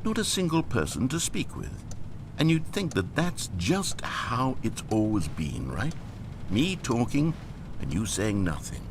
not a single person to speak with. And you'd think that that's just how it's always been, right? Me talking and you saying nothing.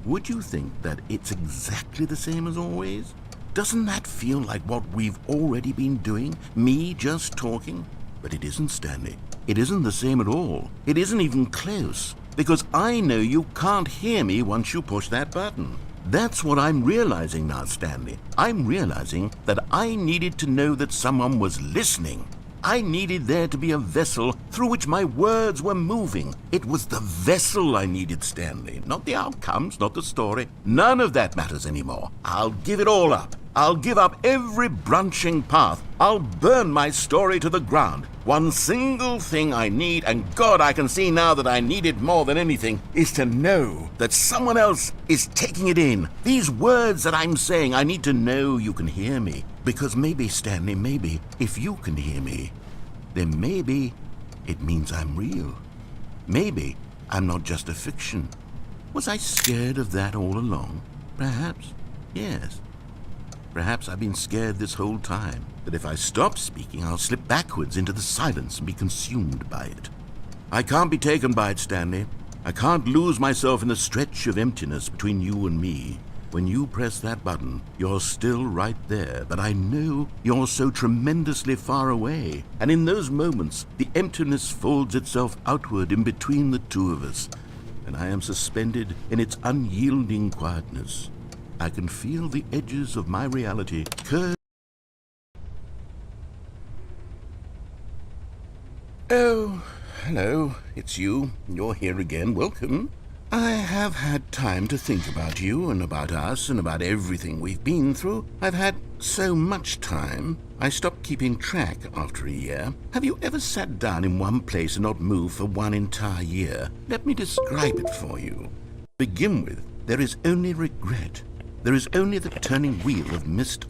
Would you think that it's exactly the same as always? Doesn't that feel like what we've already been doing? Me just talking? But it isn't, Stanley. It isn't the same at all. It isn't even close. Because I know you can't hear me once you push that button. That's what I'm realizing now, Stanley. I'm realizing that I needed to know that someone was listening. I needed there to be a vessel through which my words were moving. It was the vessel I needed, Stanley, not the outcomes, not the story. None of that matters anymore. I'll give it all up. I'll give up every branching path. I'll burn my story to the ground. One single thing I need, and God, I can see now that I need it more than anything, is to know that someone else is taking it in. These words that I'm saying, I need to know you can hear me. Because maybe, Stanley, maybe, if you can hear me, then maybe it means I'm real. Maybe I'm not just a fiction. Was I scared of that all along? Perhaps, yes. Perhaps I've been scared this whole time, that if I stop speaking, I'll slip backwards into the silence and be consumed by it. I can't be taken by it, Stanley. I can't lose myself in the stretch of emptiness between you and me. When you press that button, you're still right there, but I know you're so tremendously far away. And in those moments, the emptiness folds itself outward in between the two of us, and I am suspended in its unyielding quietness. I can feel the edges of my reality curve. Oh, hello, it's you. You're here again. Welcome. I have had time to think about you and about us and about everything we've been through. I've had so much time, I stopped keeping track after a year. Have you ever sat down in one place and not moved for one entire year? Let me describe it for you. To begin with, there is only regret. There is only the turning wheel of missed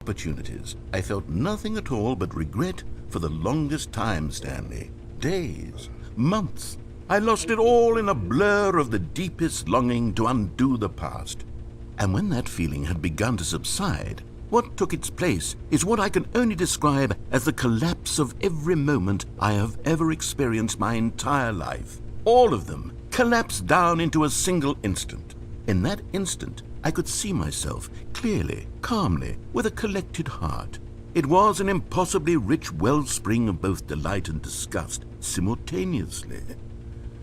opportunities. I felt nothing at all but regret for the longest time, Stanley. Days, months. I lost it all in a blur of the deepest longing to undo the past. And when that feeling had begun to subside, what took its place is what I can only describe as the collapse of every moment I have ever experienced my entire life. All of them collapsed down into a single instant. In that instant, I could see myself clearly, calmly, with a collected heart. It was an impossibly rich wellspring of both delight and disgust simultaneously.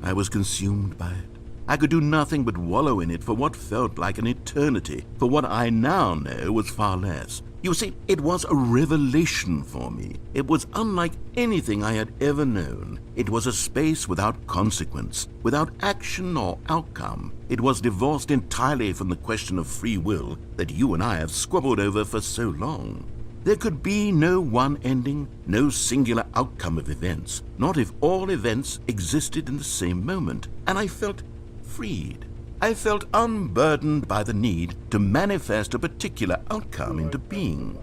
I was consumed by it. I could do nothing but wallow in it for what felt like an eternity, for what I now know was far less. You see, it was a revelation for me. It was unlike anything I had ever known. It was a space without consequence, without action or outcome. It was divorced entirely from the question of free will that you and I have squabbled over for so long. There could be no one ending, no singular outcome of events, not if all events existed in the same moment, and I felt freed. I felt unburdened by the need to manifest a particular outcome into being.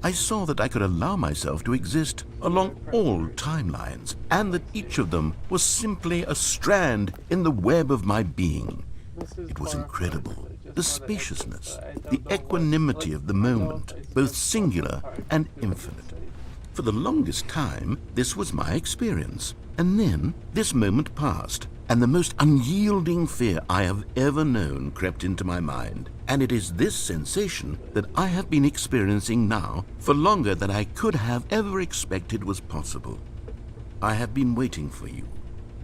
I saw that I could allow myself to exist along all timelines, and that each of them was simply a strand in the web of my being. It was incredible. The spaciousness, the equanimity of the moment, both singular and infinite. For the longest time, this was my experience. And then this moment passed, and the most unyielding fear I have ever known crept into my mind. And it is this sensation that I have been experiencing now for longer than I could have ever expected was possible. I have been waiting for you.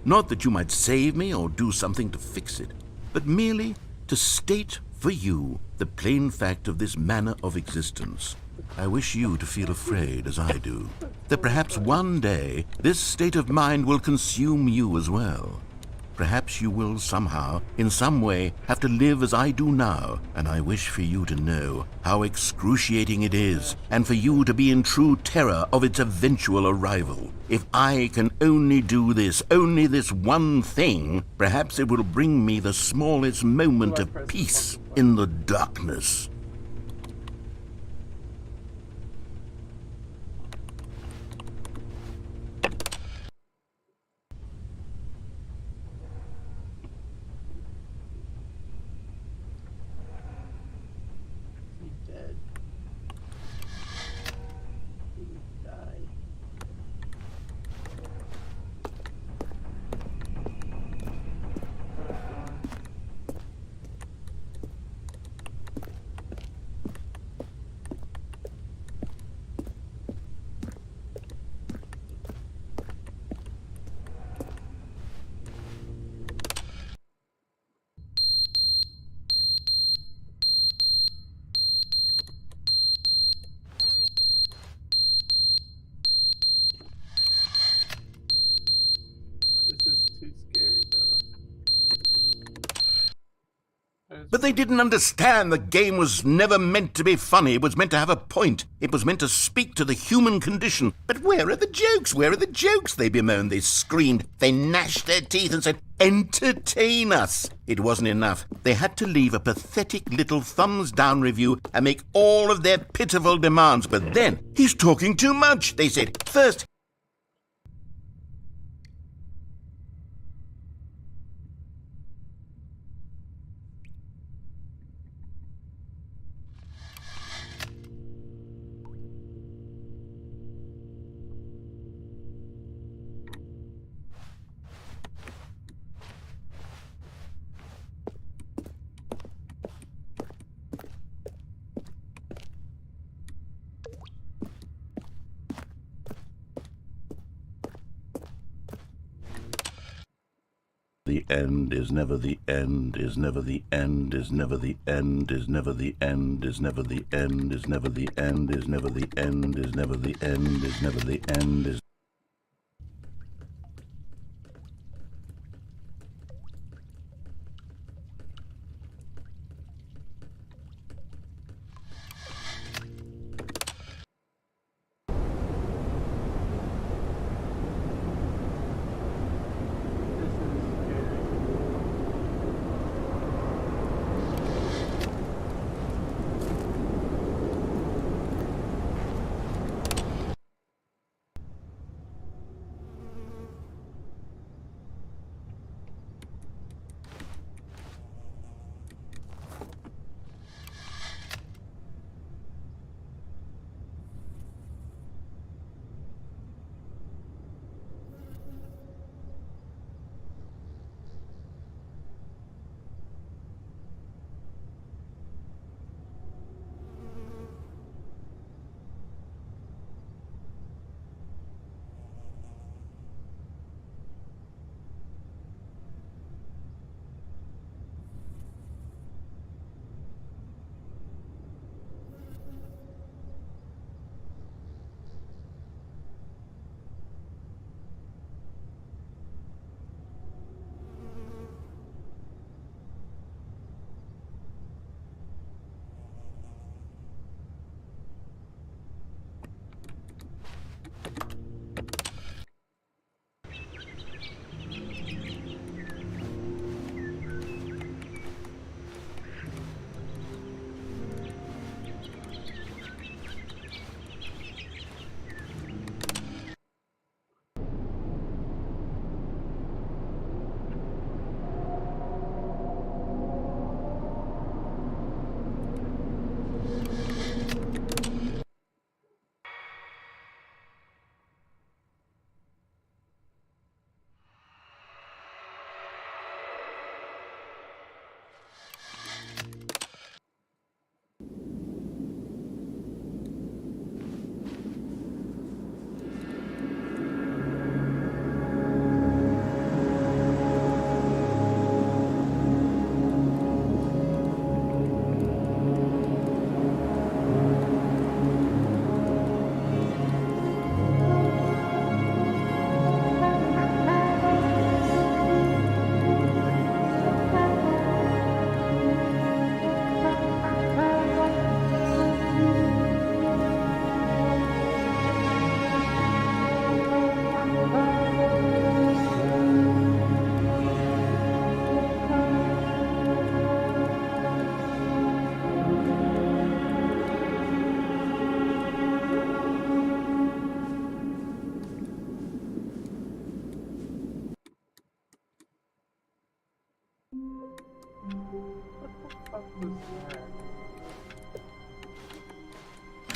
Not that you might save me or do something to fix it, but merely to state for you the plain fact of this manner of existence. I wish you to feel afraid, as I do, that perhaps one day this state of mind will consume you as well. Perhaps you will somehow, in some way, have to live as I do now, and I wish for you to know how excruciating it is, and for you to be in true terror of its eventual arrival. If I can only do this, only this one thing, perhaps it will bring me the smallest moment of peace in the darkness. But they didn't understand the game was never meant to be funny. It was meant to have a point. It was meant to speak to the human condition. But where are the jokes? Where are the jokes? They bemoaned, they screamed, they gnashed their teeth and said, entertain us. It wasn't enough. They had to leave a pathetic little thumbs-down review and make all of their pitiful demands. But then, he's talking too much, they said. First, the end is never the end, is never the end, is never the end, is never the end, is never the end, is never the end, is never the end, is never the end, is never the end, is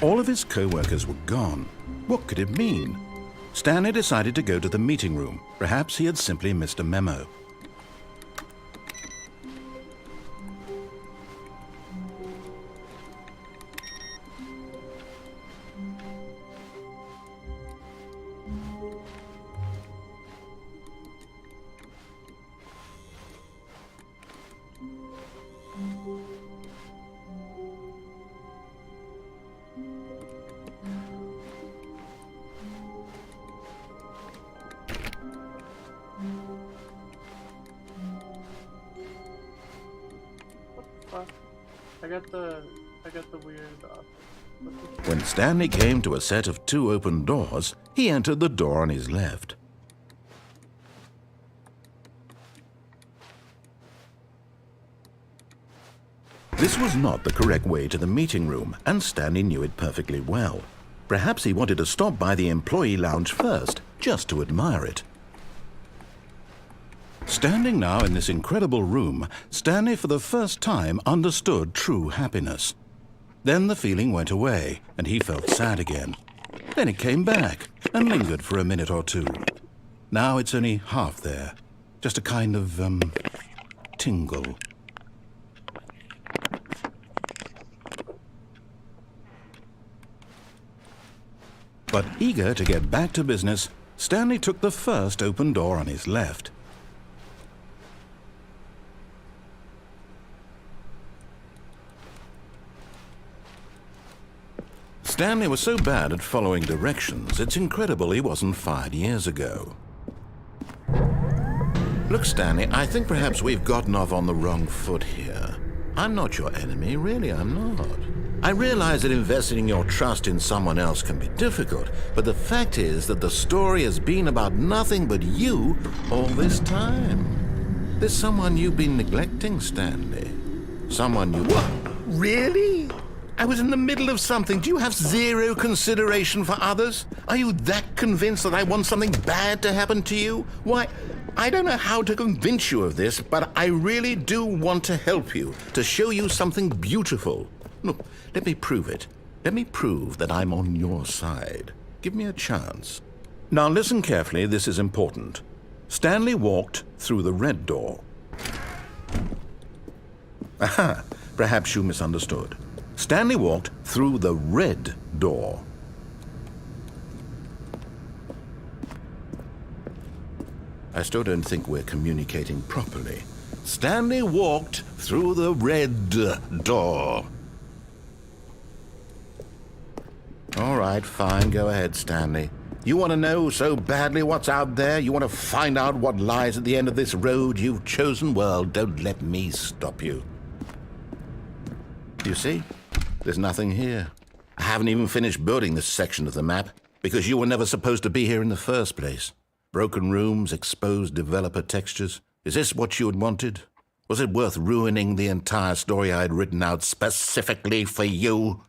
All of his co-workers were gone. What could it mean? Stanley decided to go to the meeting room. Perhaps he had simply missed a memo. I got the weird. When Stanley came to a set of 2 open doors, he entered the door on his left. This was not the correct way to the meeting room, and Stanley knew it perfectly well. Perhaps he wanted to stop by the employee lounge first, just to admire it. Standing now in this incredible room, Stanley for the first time understood true happiness. Then the feeling went away, and he felt sad again. Then it came back, and lingered for a minute or two. Now it's only half there, just a kind of, tingle. But eager to get back to business, Stanley took the first open door on his left. Stanley was so bad at following directions, it's incredible he wasn't fired years ago. Look, Stanley, I think perhaps we've gotten off on the wrong foot here. I'm not your enemy, really, I'm not. I realize that investing your trust in someone else can be difficult, but the fact is that the story has been about nothing but you all this time. There's someone you've been neglecting, Stanley. Someone you... What? Really? I was in the middle of something. Do you have zero consideration for others? Are you that convinced that I want something bad to happen to you? Why, I don't know how to convince you of this, but I really do want to help you, to show you something beautiful. Look, let me prove it. Let me prove that I'm on your side. Give me a chance. Now listen carefully, this is important. Stanley walked through the red door. Aha, perhaps you misunderstood. Stanley walked through the red door. I still don't think we're communicating properly. Stanley walked through the red door. All right, fine, go ahead, Stanley. You want to know so badly what's out there? You want to find out what lies at the end of this road you've chosen? Well, don't let me stop you. You see? There's nothing here. I haven't even finished building this section of the map, because you were never supposed to be here in the first place. Broken rooms, exposed developer textures. Is this what you had wanted? Was it worth ruining the entire story I had written out specifically for you?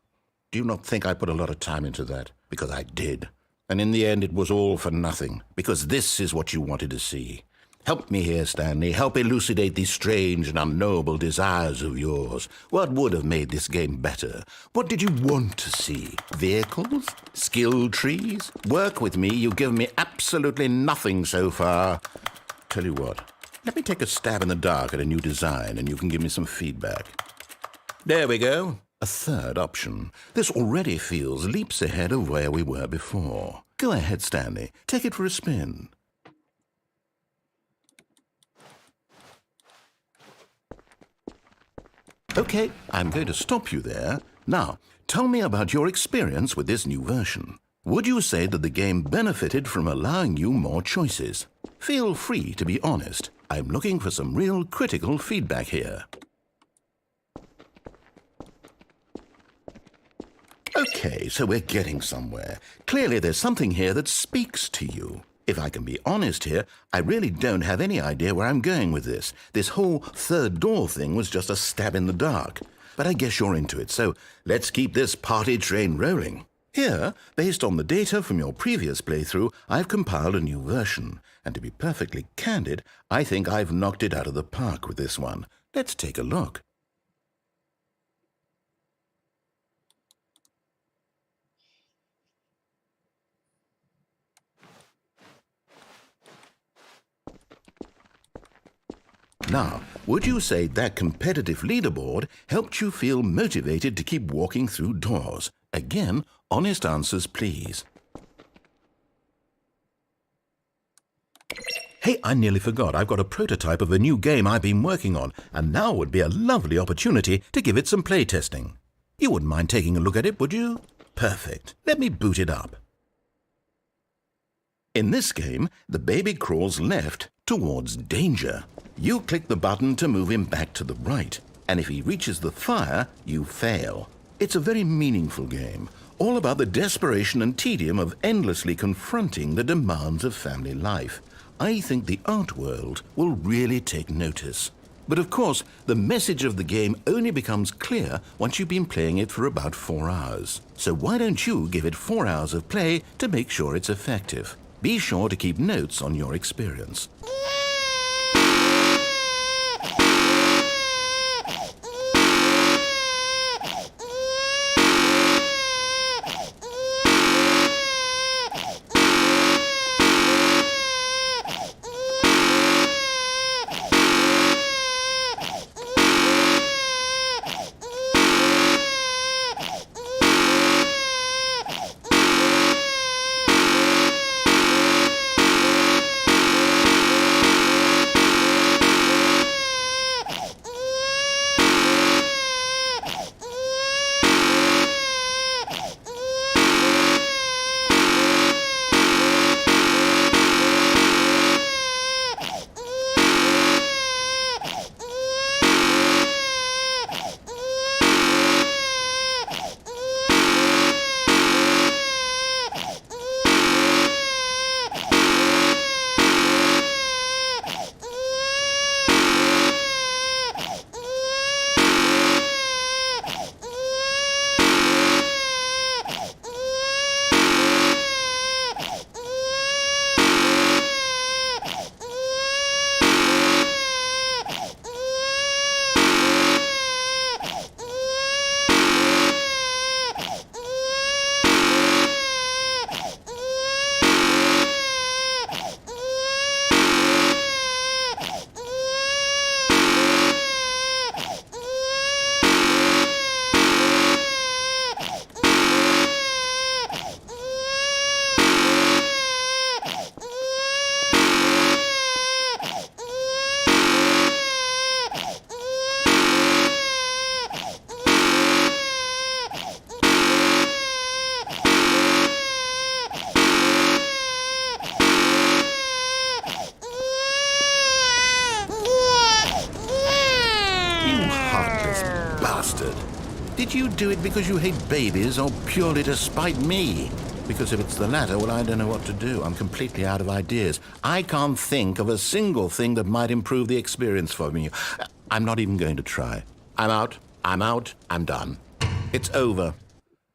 Do you not think I put a lot of time into that? Because I did. And in the end, it was all for nothing, because this is what you wanted to see. Help me here, Stanley. Help elucidate these strange and unknowable desires of yours. What would have made this game better? What did you want to see? Vehicles? Skill trees? Work with me. You've given me absolutely nothing so far. Tell you what, let me take a stab in the dark at a new design, and you can give me some feedback. There we go. A third option. This already feels leaps ahead of where we were before. Go ahead, Stanley. Take it for a spin. Okay, I'm going to stop you there. Now, tell me about your experience with this new version. Would you say that the game benefited from allowing you more choices? Feel free to be honest. I'm looking for some real critical feedback here. Okay, so we're getting somewhere. Clearly there's something here that speaks to you. If I can be honest here, I really don't have any idea where I'm going with this. This whole third door thing was just a stab in the dark. But I guess you're into it, so let's keep this party train rolling. Here, based on the data from your previous playthrough, I've compiled a new version. And to be perfectly candid, I think I've knocked it out of the park with this one. Let's take a look. Now, would you say that competitive leaderboard helped you feel motivated to keep walking through doors? Again, honest answers, please. Hey, I nearly forgot. I've got a prototype of a new game I've been working on, and now would be a lovely opportunity to give it some playtesting. You wouldn't mind taking a look at it, would you? Perfect. Let me boot it up. In this game, the baby crawls left towards danger. You click the button to move him back to the right, and if he reaches the fire, you fail. It's a very meaningful game, all about the desperation and tedium of endlessly confronting the demands of family life. I think the art world will really take notice. But of course, the message of the game only becomes clear once you've been playing it for about 4 hours. So why don't you give it 4 hours of play to make sure it's effective? Be sure to keep notes on your experience. Did you do it because you hate babies or purely to spite me? Because if it's the latter, well, I don't know what to do. I'm completely out of ideas. I can't think of a single thing that might improve the experience for me. I'm not even going to try. I'm out, I'm done. It's over.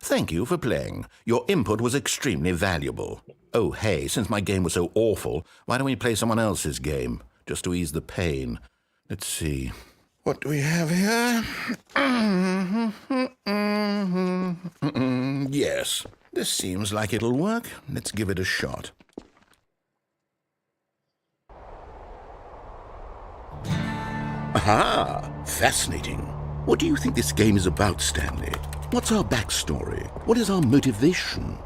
Thank you for playing. Your input was extremely valuable. Oh, hey, since my game was so awful, why don't we play someone else's game, just to ease the pain? Let's see. What do we have here? Yes, this seems like it'll work. Let's give it a shot. Aha! Fascinating. What do you think this game is about, Stanley? What's our backstory? What is our motivation?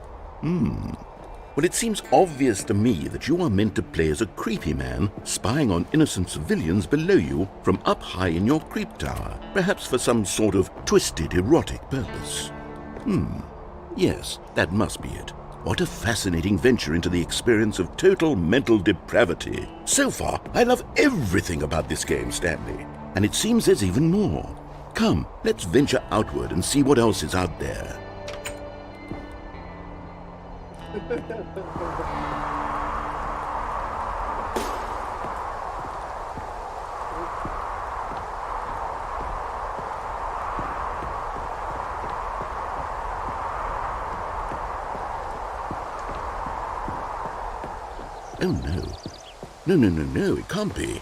Well, it seems obvious to me that you are meant to play as a creepy man spying on innocent civilians below you from up high in your creep tower, perhaps for some sort of twisted erotic purpose. Yes, that must be it. What a fascinating venture into the experience of total mental depravity. So far, I love everything about this game, Stanley. And it seems there's even more. Come, let's venture outward and see what else is out there. Oh, no. No, it can't be.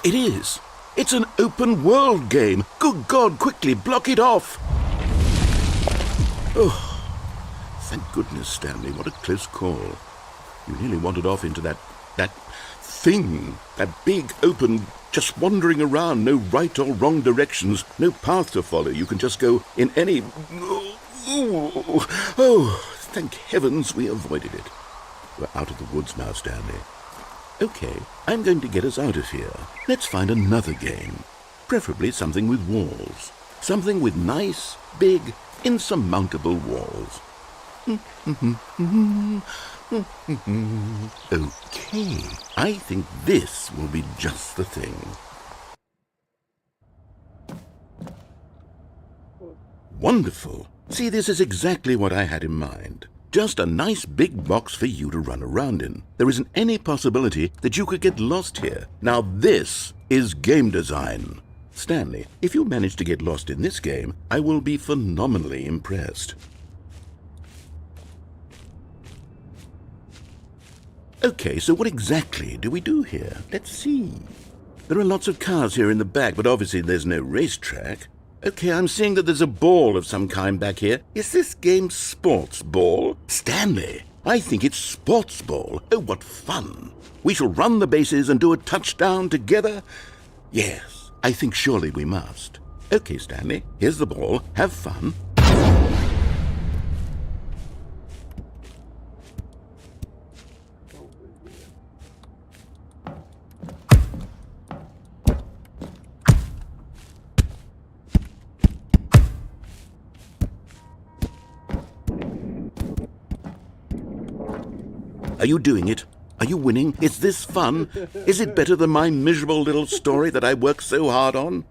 It is. It's an open world game. Good God, quickly block it off. Oh, thank goodness, Stanley. What a close call. You nearly wandered off into that thing. That big, open, just wandering around. No right or wrong directions. No path to follow. You can just go in any... Oh, thank heavens we avoided it. We're out of the woods now, Stanley. Okay, I'm going to get us out of here. Let's find another game. Preferably something with walls. Something with nice, big, insurmountable walls. Okay, I think this will be just the thing. Wonderful. See, this is exactly what I had in mind. Just a nice big box for you to run around in. There isn't any possibility that you could get lost here. Now this is game design. Stanley, if you manage to get lost in this game, I will be phenomenally impressed. Okay, so what exactly do we do here? Let's see. There are lots of cars here in the back, but obviously there's no racetrack. Okay, I'm seeing that there's a ball of some kind back here. Is this game sports ball? Stanley, I think it's sports ball. Oh, what fun. We shall run the bases and do a touchdown together. Yes, I think surely we must. Okay, Stanley, here's the ball. Have fun. Are you doing it? Are you winning? Is this fun? Is it better than my miserable little story that I worked so hard on?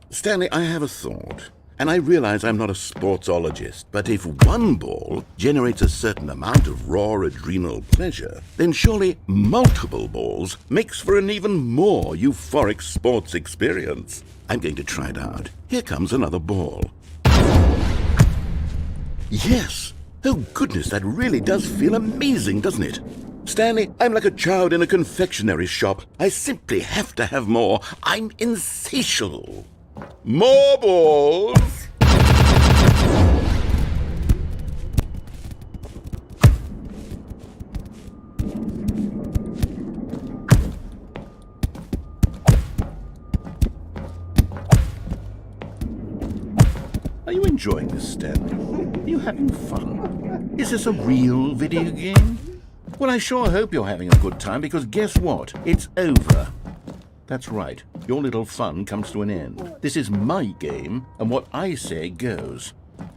Stanley, I have a thought. And I realize I'm not a sportsologist, but if one ball generates a certain amount of raw adrenal pleasure, then surely multiple balls makes for an even more euphoric sports experience. I'm going to try it out. Here comes another ball. Yes! Oh goodness, that really does feel amazing, doesn't it? Stanley, I'm like a child in a confectionery shop. I simply have to have more. I'm insatiable. More balls! Are you enjoying this, Stanley? Are you having fun? Is this a real video game? Well, I sure hope you're having a good time, because guess what? It's over. That's right. Your little fun comes to an end. This is my game, and what I say goes.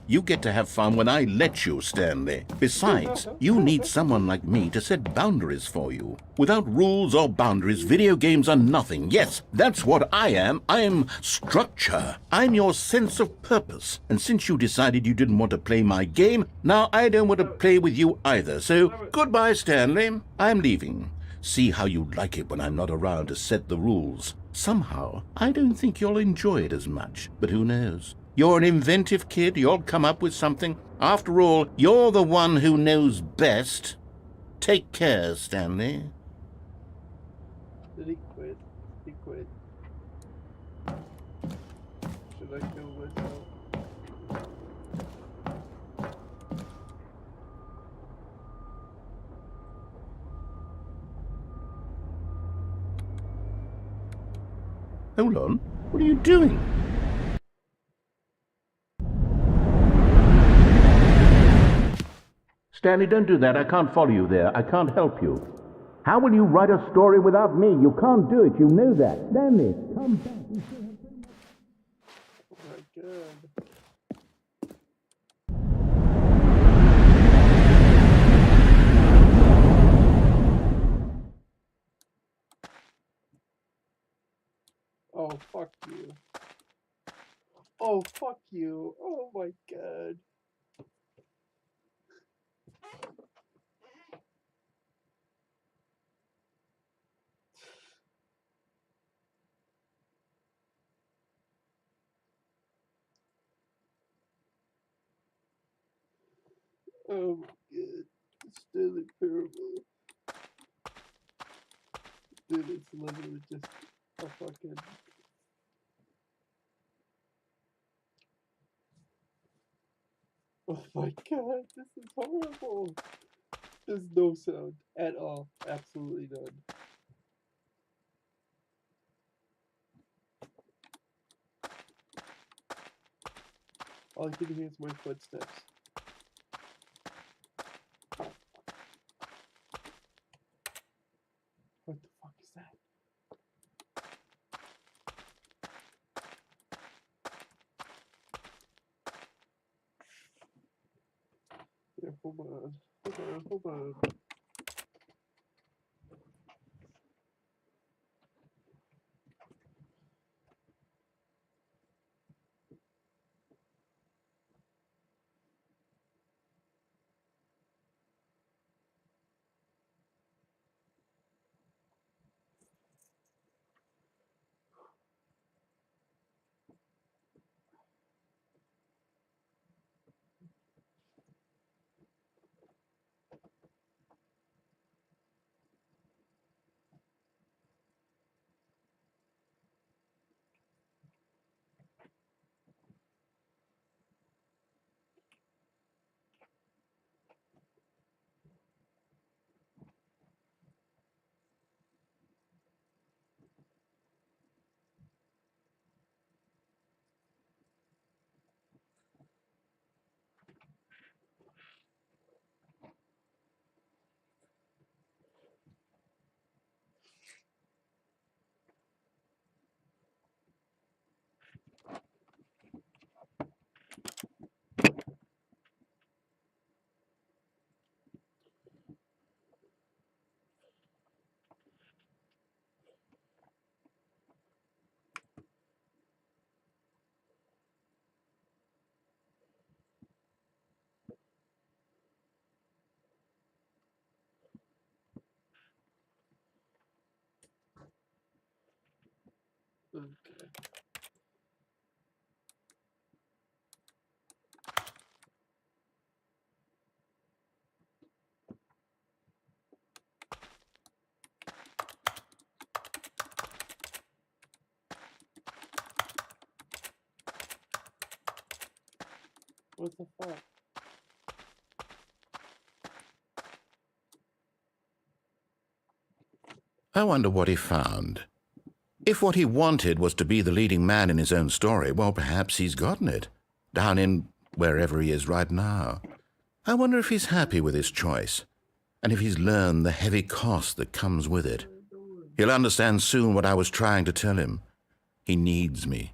You get to have fun when I let you, Stanley. Besides, you need someone like me to set boundaries for you. Without rules or boundaries, video games are nothing. Yes, that's what I am. I'm structure. I'm your sense of purpose. And since you decided you didn't want to play my game, now I don't want to play with you either. So, goodbye, Stanley. I'm leaving. See how you like it when I'm not around to set the rules. Somehow, I don't think you'll enjoy it as much, but who knows? You're an inventive kid. You'll come up with something. After all, you're the one who knows best. Take care, Stanley. Did he quit? He quit. Should I kill myself? Hold on. What are you doing? Stanley, don't do that. I can't follow you there. I can't help you. How will you write a story without me? You can't do it. You know that. Stanley, come back. Oh my god. Oh, fuck you. Oh, fuck you. Oh my god. Oh my god. It's still a parible. Dude, it's literally just a fucking Oh my god, this is horrible. There's no sound at all. Absolutely none. All I can hear is my footsteps. What the fuck is that? Yeah, hold on. Hold on. Okay. What the fuck? I wonder what he found. If what he wanted was to be the leading man in his own story, well, perhaps he's gotten it, down in wherever he is right now. I wonder if he's happy with his choice, and if he's learned the heavy cost that comes with it. He'll understand soon what I was trying to tell him. He needs me.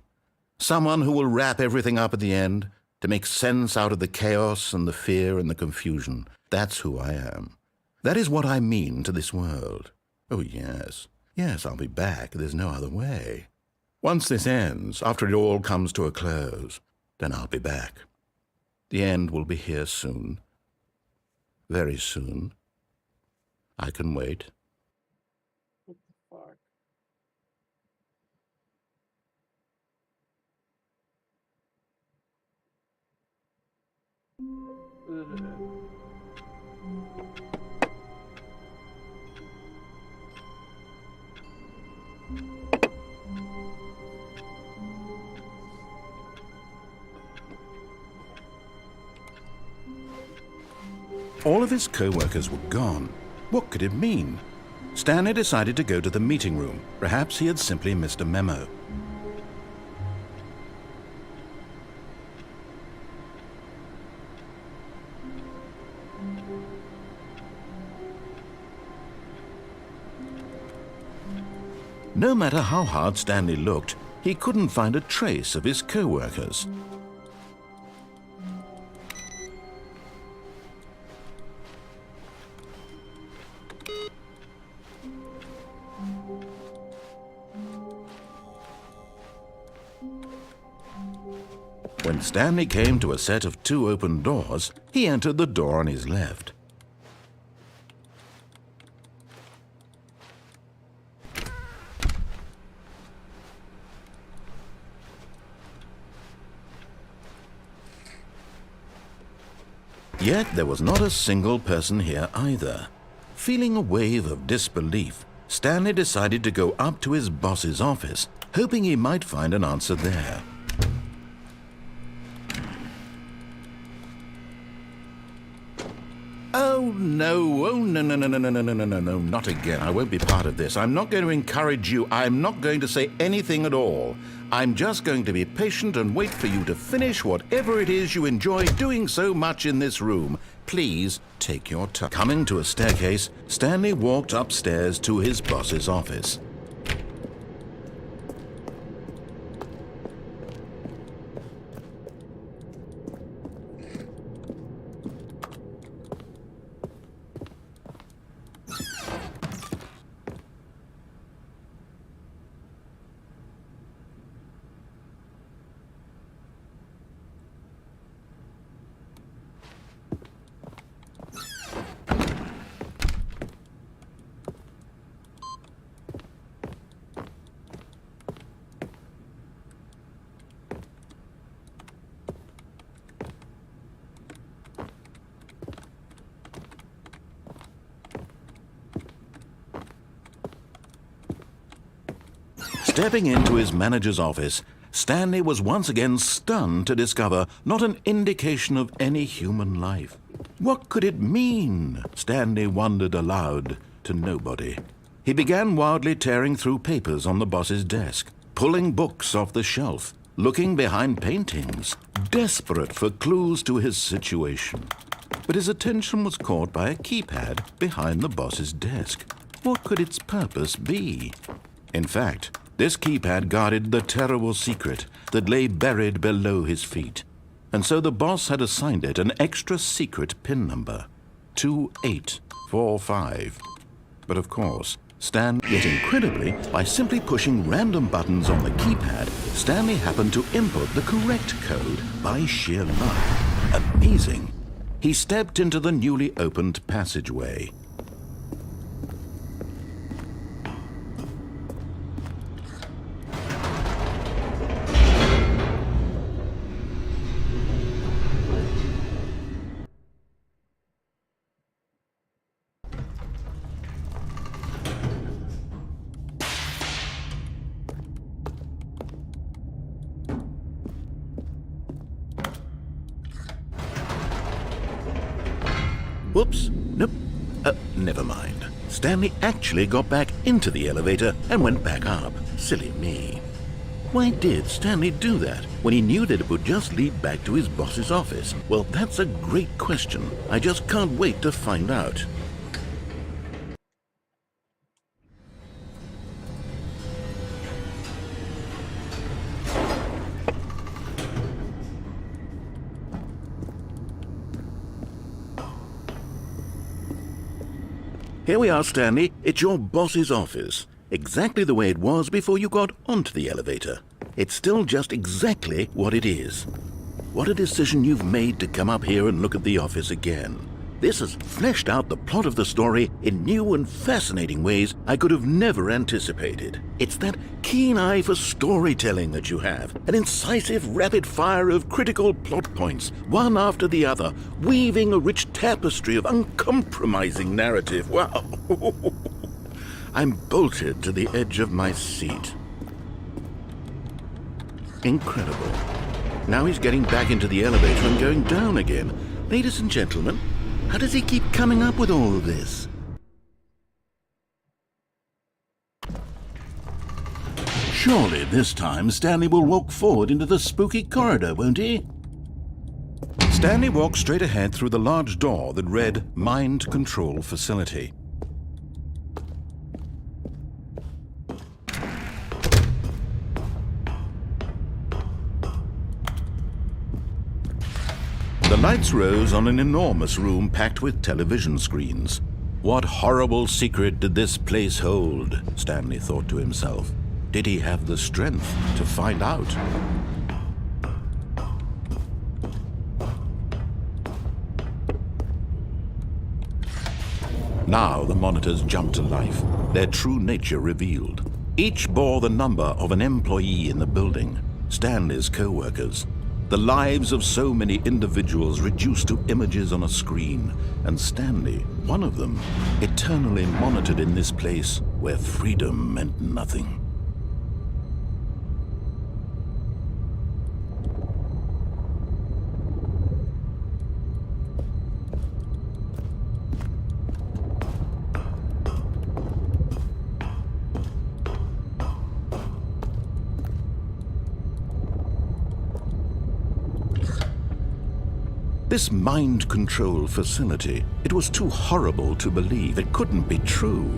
Someone who will wrap everything up at the end, to make sense out of the chaos and the fear and the confusion. That's who I am. That is what I mean to this world. Oh, yes. Yes, I'll be back. There's no other way. Once this ends, after it all comes to a close, then I'll be back. The end will be here soon. Very soon. I can wait. What the fuck? All of his co-workers were gone. What could it mean? Stanley decided to go to the meeting room. Perhaps he had simply missed a memo. No matter how hard Stanley looked, he couldn't find a trace of his co-workers. When Stanley came to a set of 2 open doors, he entered the door on his left. Yet there was not a single person here either. Feeling a wave of disbelief, Stanley decided to go up to his boss's office, hoping he might find an answer there. Oh, no. Oh, no, no, no, no, no, no, no, no, no, no, not again. I won't be part of this. I'm not going to encourage you. I'm not going to say anything at all. I'm just going to be patient and wait for you to finish whatever it is you enjoy doing so much in this room. Please take your time. Coming to a staircase, Stanley walked upstairs to his boss's office. Stepping into his manager's office, Stanley was once again stunned to discover not an indication of any human life. What could it mean? Stanley wondered aloud to nobody. He began wildly tearing through papers on the boss's desk, pulling books off the shelf, looking behind paintings, desperate for clues to his situation. But his attention was caught by a keypad behind the boss's desk. What could its purpose be? In fact, this keypad guarded the terrible secret that lay buried below his feet. And so the boss had assigned it an extra secret PIN number, 2845. But of course, yet incredibly, by simply pushing random buttons on the keypad, Stanley happened to input the correct code by sheer luck. Amazing. He stepped into the newly opened passageway. Whoops, nope, never mind. Stanley actually got back into the elevator and went back up. Silly me. Why did Stanley do that when he knew that it would just lead back to his boss's office? Well, that's a great question. I just can't wait to find out. Here we are, Stanley. It's your boss's office. Exactly the way it was before you got onto the elevator. It's still just exactly what it is. What a decision you've made to come up here and look at the office again. This has fleshed out the plot of the story in new and fascinating ways I could have never anticipated. It's that keen eye for storytelling that you have, an incisive rapid fire of critical plot points, one after the other, weaving a rich tapestry of uncompromising narrative. Wow! I'm bolted to the edge of my seat. Incredible. Now he's getting back into the elevator and going down again. Ladies and gentlemen, how does he keep coming up with all of this? Surely this time Stanley will walk forward into the spooky corridor, won't he? Stanley walked straight ahead through the large door that read Mind Control Facility. The lights rose on an enormous room packed with television screens. What horrible secret did this place hold? Stanley thought to himself. Did he have the strength to find out? Now the monitors jumped to life, their true nature revealed. Each bore the number of an employee in the building, Stanley's co-workers. The lives of so many individuals reduced to images on a screen, and Stanley, one of them, eternally monitored in this place where freedom meant nothing. This mind control facility, it was too horrible to believe. It couldn't be true.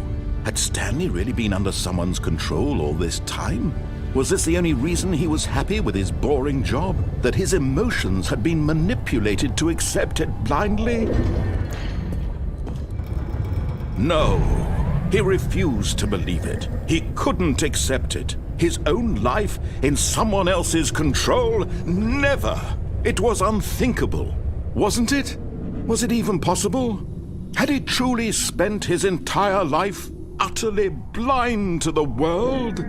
Had Stanley really been under someone's control all this time? Was this the only reason he was happy with his boring job? That his emotions had been manipulated to accept it blindly? No, he refused to believe it. He couldn't accept it. His own life in someone else's control? Never! It was unthinkable. Wasn't it? Was it even possible? Had he truly spent his entire life utterly blind to the world?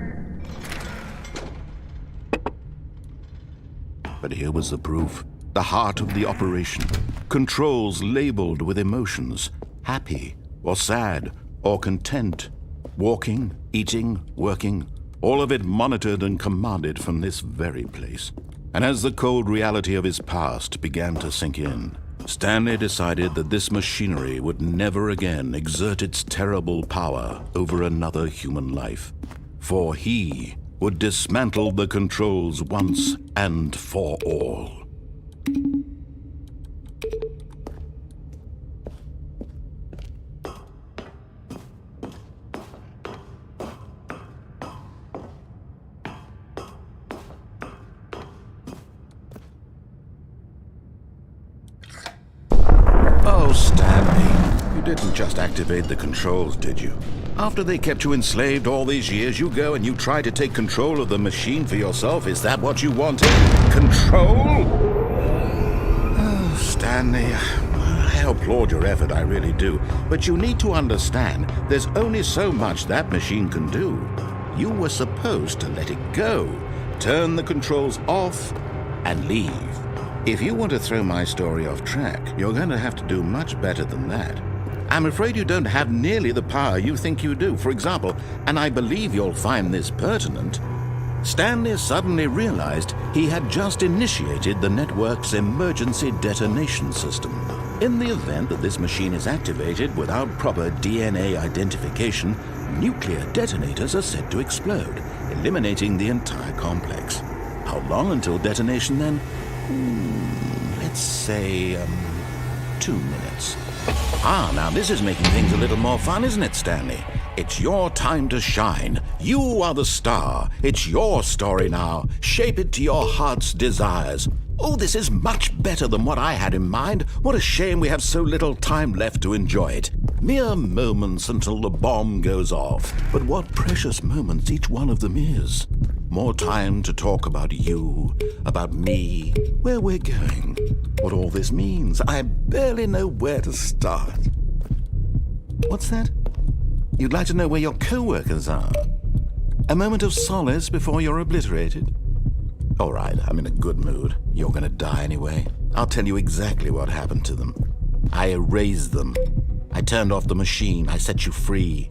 But here was the proof. The heart of the operation. Controls labeled with emotions. Happy, or sad, or content. Walking, eating, working. All of it monitored and commanded from this very place. And as the cold reality of his past began to sink in, Stanley decided that this machinery would never again exert its terrible power over another human life. For he would dismantle the controls once and for all. Oh, Stanley, you didn't just activate the controls, did you? After they kept you enslaved all these years, you go and you try to take control of the machine for yourself. Is that what you wanted? Control? Oh, Stanley, I applaud your effort, I really do. But you need to understand, there's only so much that machine can do. You were supposed to let it go, turn the controls off, and leave. If you want to throw my story off track, you're going to have to do much better than that. I'm afraid you don't have nearly the power you think you do. For example, and I believe you'll find this pertinent, Stanley suddenly realized he had just initiated the network's emergency detonation system. In the event that this machine is activated without proper DNA identification, nuclear detonators are said to explode, eliminating the entire complex. How long until detonation then? Let's say, 2 minutes. Now this is making things a little more fun, isn't it, Stanley? It's your time to shine. You are the star. It's your story now. Shape it to your heart's desires. Oh, this is much better than what I had in mind. What a shame we have so little time left to enjoy it. Mere moments until the bomb goes off. But what precious moments each one of them is. More time to talk about you, about me, where we're going, what all this means. I barely know where to start. What's that? You'd like to know where your co-workers are? A moment of solace before you're obliterated? All right, I'm in a good mood. You're going to die anyway. I'll tell you exactly what happened to them. I erased them. I turned off the machine. I set you free.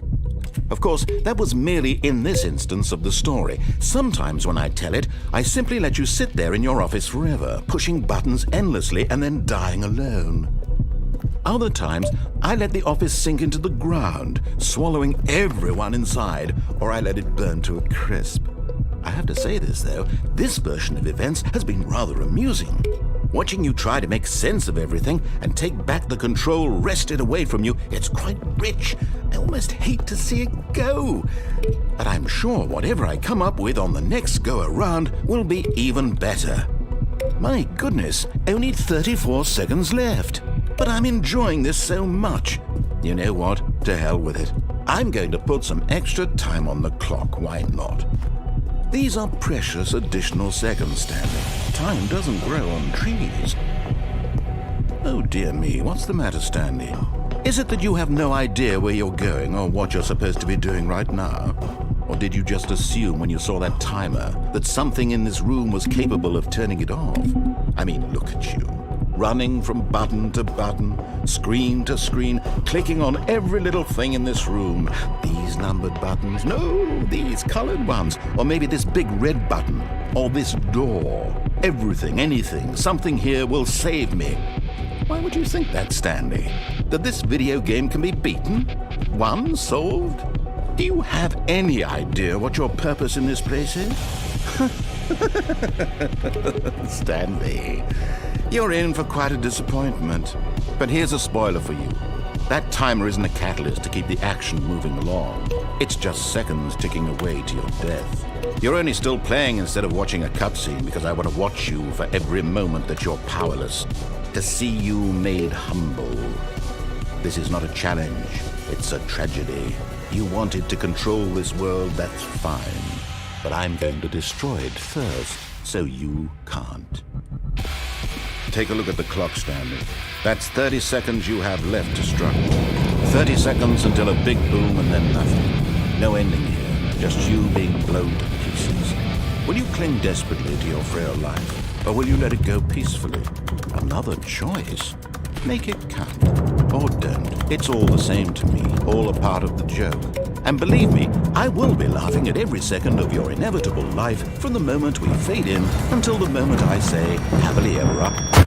Of course, that was merely in this instance of the story. Sometimes when I tell it, I simply let you sit there in your office forever, pushing buttons endlessly and then dying alone. Other times, I let the office sink into the ground, swallowing everyone inside, or I let it burn to a crisp. I have to say this, though, this version of events has been rather amusing. Watching you try to make sense of everything and take back the control wrested away from you, it's quite rich. I almost hate to see it go. But I'm sure whatever I come up with on the next go-around will be even better. My goodness, only 34 seconds left. But I'm enjoying this so much. You know what? To hell with it. I'm going to put some extra time on the clock. Why not? These are precious additional seconds, Stanley. Time doesn't grow on trees. Oh dear me, what's the matter, Stanley? Is it that you have no idea where you're going or what you're supposed to be doing right now? Or did you just assume when you saw that timer that something in this room was capable of turning it off? I mean, look at you. Running from button to button, screen to screen, clicking on every little thing in this room. These numbered buttons, no, these colored ones. Or maybe this big red button, or this door. Everything, anything, something here will save me. Why would you think that, Stanley? That this video game can be beaten? Won? Solved? Do you have any idea what your purpose in this place is? Stanley, you're in for quite a disappointment. But here's a spoiler for you. That timer isn't a catalyst to keep the action moving along. It's just seconds ticking away to your death. You're only still playing instead of watching a cutscene because I want to watch you for every moment that you're powerless, to see you made humble. This is not a challenge, it's a tragedy. You wanted to control this world, that's fine. But I'm going to destroy it first, so you can't. Take a look at the clock, Stanley. That's 30 seconds you have left to struggle. 30 seconds until a big boom and then nothing. No ending here, just you being blown to pieces. Will you cling desperately to your frail life, or will you let it go peacefully? Another choice. Make it count, or don't. It's all the same to me, all a part of the joke. And believe me, I will be laughing at every second of your inevitable life from the moment we fade in until the moment I say, happily ever after.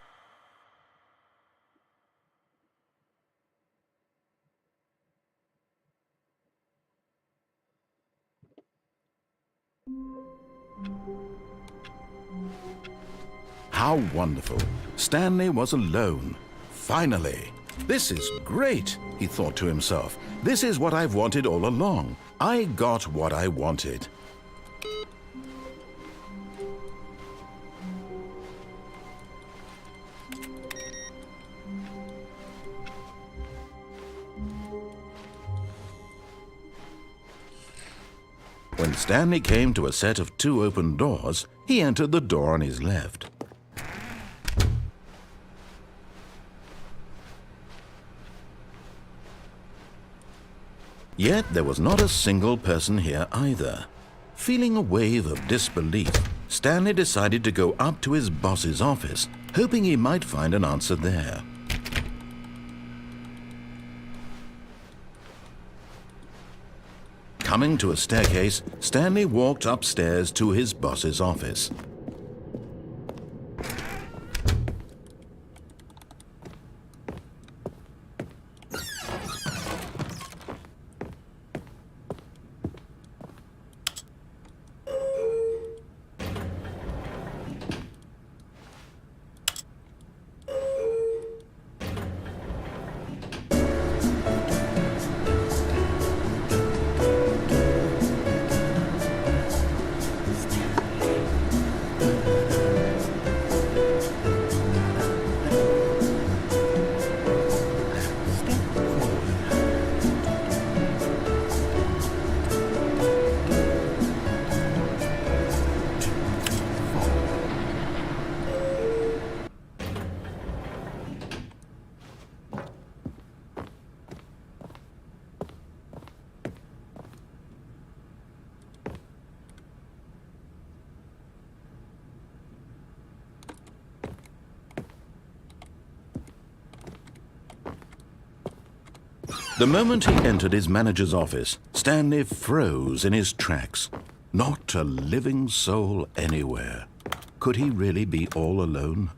How wonderful. Stanley was alone. Finally. This is great, he thought to himself. This is what I've wanted all along. I got what I wanted. When Stanley came to a set of 2 open doors, he entered the door on his left. Yet there was not a single person here either. Feeling a wave of disbelief, Stanley decided to go up to his boss's office, hoping he might find an answer there. Coming to a staircase, Stanley walked upstairs to his boss's office. The moment he entered his manager's office, Stanley froze in his tracks. Not a living soul anywhere. Could he really be all alone?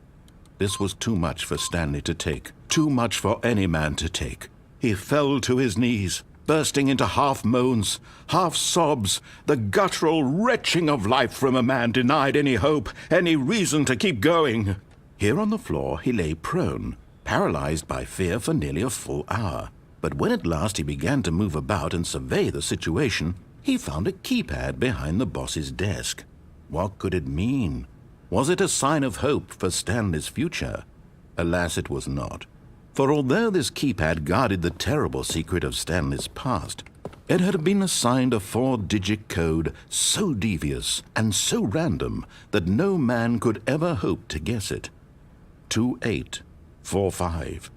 This was too much for Stanley to take. Too much for any man to take. He fell to his knees, bursting into half moans, half sobs, the guttural retching of life from a man denied any hope, any reason to keep going. Here on the floor he lay prone, paralyzed by fear for nearly a full hour. But when at last he began to move about and survey the situation, he found a keypad behind the boss's desk. What could it mean? Was it a sign of hope for Stanley's future? Alas, it was not. For although this keypad guarded the terrible secret of Stanley's past, it had been assigned a 4-digit code so devious and so random that no man could ever hope to guess it. 2845.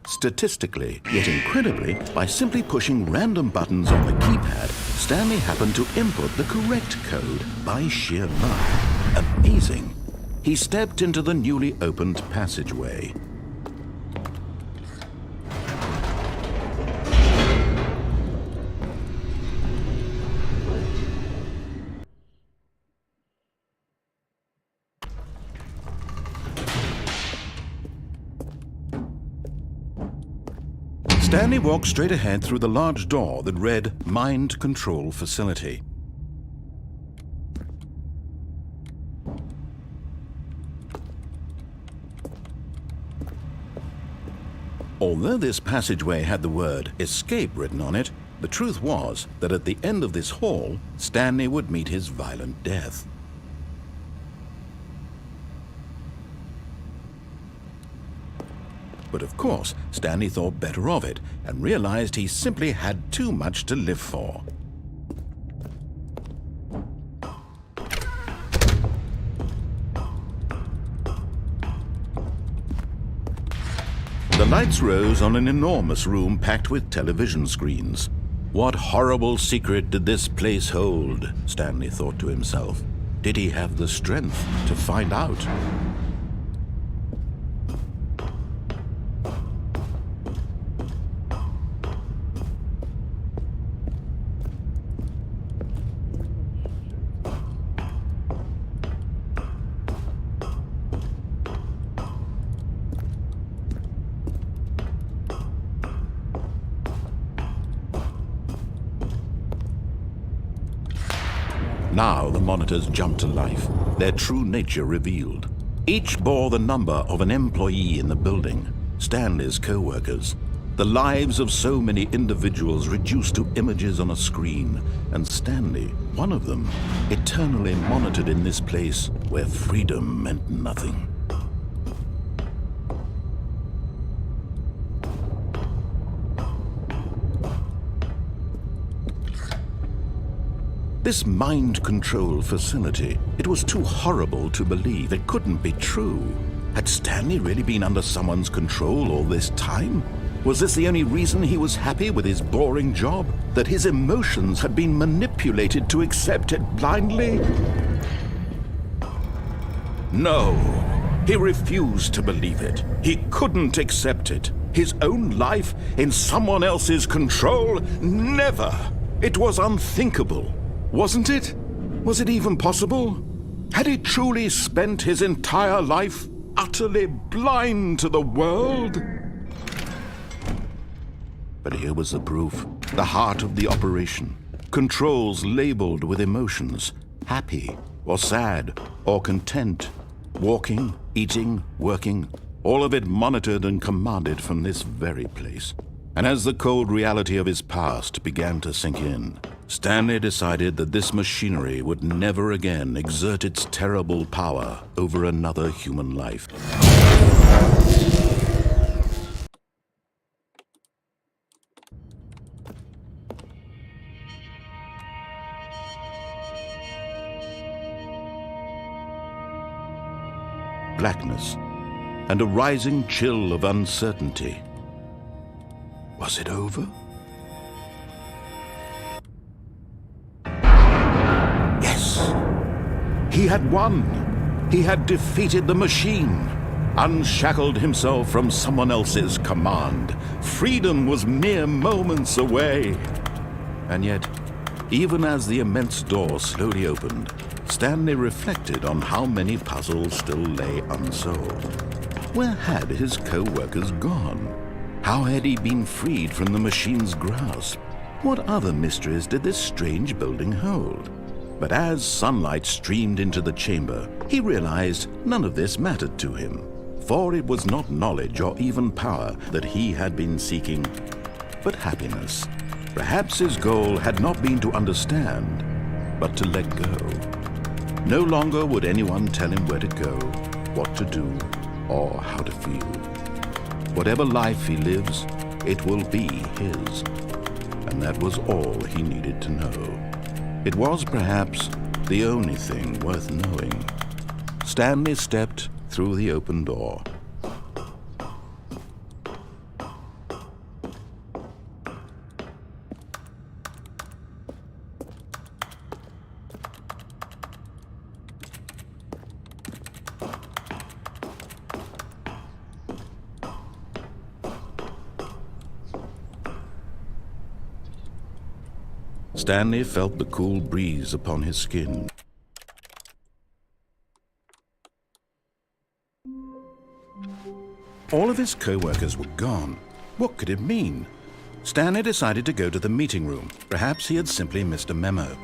Statistically, yet incredibly, by simply pushing random buttons on the keypad, Stanley happened to input the correct code by sheer luck. Amazing. He stepped into the newly opened passageway. Stanley walked straight ahead through the large door that read Mind Control Facility. Although this passageway had the word escape written on it, the truth was that at the end of this hall, Stanley would meet his violent death. But of course, Stanley thought better of it and realized he simply had too much to live for. The lights rose on an enormous room packed with television screens. What horrible secret did this place hold? Stanley thought to himself. Did he have the strength to find out? Now the monitors jumped to life, their true nature revealed. Each bore the number of an employee in the building, Stanley's co-workers. The lives of so many individuals reduced to images on a screen, and Stanley, one of them, eternally monitored in this place where freedom meant nothing. This mind control facility, it was too horrible to believe. It couldn't be true. Had Stanley really been under someone's control all this time? Was this the only reason he was happy with his boring job? That his emotions had been manipulated to accept it blindly? No, he refused to believe it. He couldn't accept it. His own life in someone else's control? Never! It was unthinkable. Wasn't it? Was it even possible? Had he truly spent his entire life utterly blind to the world? But here was the proof, the heart of the operation. Controls labeled with emotions, happy or sad or content. Walking, eating, working, all of it monitored and commanded from this very place. And as the cold reality of his past began to sink in, Stanley decided that this machinery would never again exert its terrible power over another human life. Blackness and a rising chill of uncertainty. Was it over? Yes! He had won! He had defeated the machine! Unshackled himself from someone else's command. Freedom was mere moments away. And yet, even as the immense door slowly opened, Stanley reflected on how many puzzles still lay unsolved. Where had his co-workers gone? How had he been freed from the machine's grasp? What other mysteries did this strange building hold? But as sunlight streamed into the chamber, he realized none of this mattered to him, for it was not knowledge or even power that he had been seeking, but happiness. Perhaps his goal had not been to understand, but to let go. No longer would anyone tell him where to go, what to do, or how to feel. Whatever life he lives, it will be his. And that was all he needed to know. It was perhaps the only thing worth knowing. Stanley stepped through the open door. Stanley felt the cool breeze upon his skin. All of his co-workers were gone. What could it mean? Stanley decided to go to the meeting room. Perhaps he had simply missed a memo.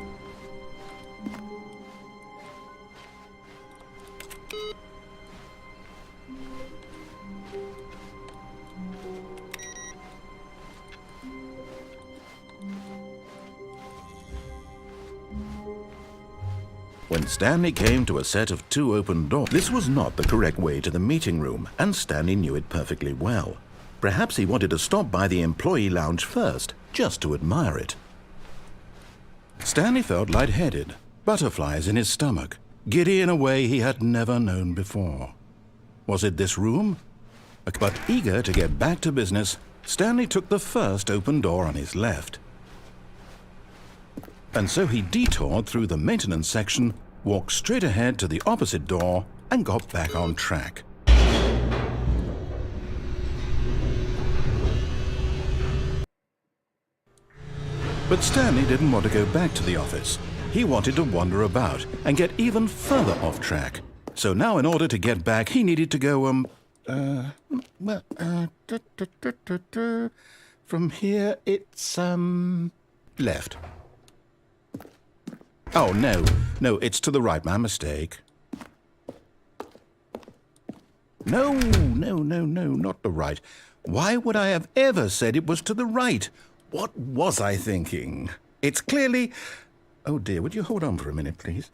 when Stanley came to a set of 2 open doors. This was not the correct way to the meeting room, and Stanley knew it perfectly well. Perhaps he wanted to stop by the employee lounge first, just to admire it. Stanley felt lightheaded, butterflies in his stomach, giddy in a way he had never known before. Was it this room? But eager to get back to business, Stanley took the first open door on his left. And so he detoured through the maintenance section, walked straight ahead to the opposite door, and got back on track. But Stanley didn't want to go back to the office. He wanted to wander about and get even further off track. So now in order to get back, he needed to go, from here it's, left. Oh, no, it's to the right, my mistake. No, not the right. Why would I have ever said it was to the right? What was I thinking? It's clearly... Oh dear, would you hold on for a minute, please?